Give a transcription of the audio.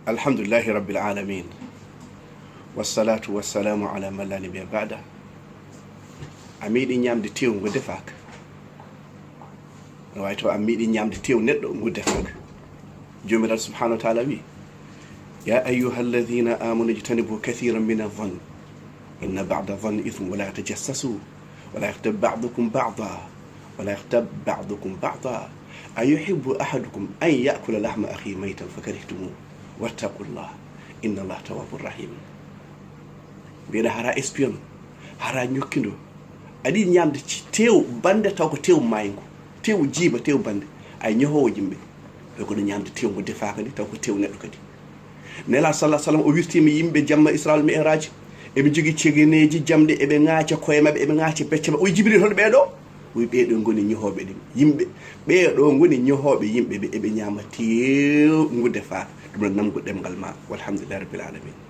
alhamdulillahi rabbil alamin wassalatu wassalamu ala man la nabiyya ba'da. A meeɗi ñamde tew ngo defaka, no way to a meeɗi ñamde tew neɗɗo ngo defaka. Jomiraɗo subhanahu wa ta'ala wi ya ayyuha alladhina amanu ijtanibu kathiran min adh-dhann inna ba'da dhanni ithmun wa la tajassasu wa la yaghtab ba'dukum ba'da ayuhibbu ahadukum an ya'kula lahma akhihi maytan fakarihtumuhu wattaqullah inna allaha tawwabur rahim. Mbiɗa hara espion hara ñokkindo aɗi ñamde tew bande taw ko tew maygo, tew jiiba, tew bande ay ñohowo yimɓe e kono ñamde tew ngo defaka ni taw ko tew neɗɗo kadi. Nela sallah sallam o wirtima yimɓe jamma Israel mi'raj eɓe jogui cegeneji jamɗe eɓe ŋaaca koye mabɓe eɓe ŋaaca becce mabɓe. O jibril hono ɓeɗo wi ɓeɗo goni ñohoɓe ɗum yimɓe, ɓeɗo goni ñohoɓe yimɓe ɓe eɓe ñama tew ngo defaka. ɗum ɗon namgo ɗemgal ma walhamdulillahi rabbil alamin.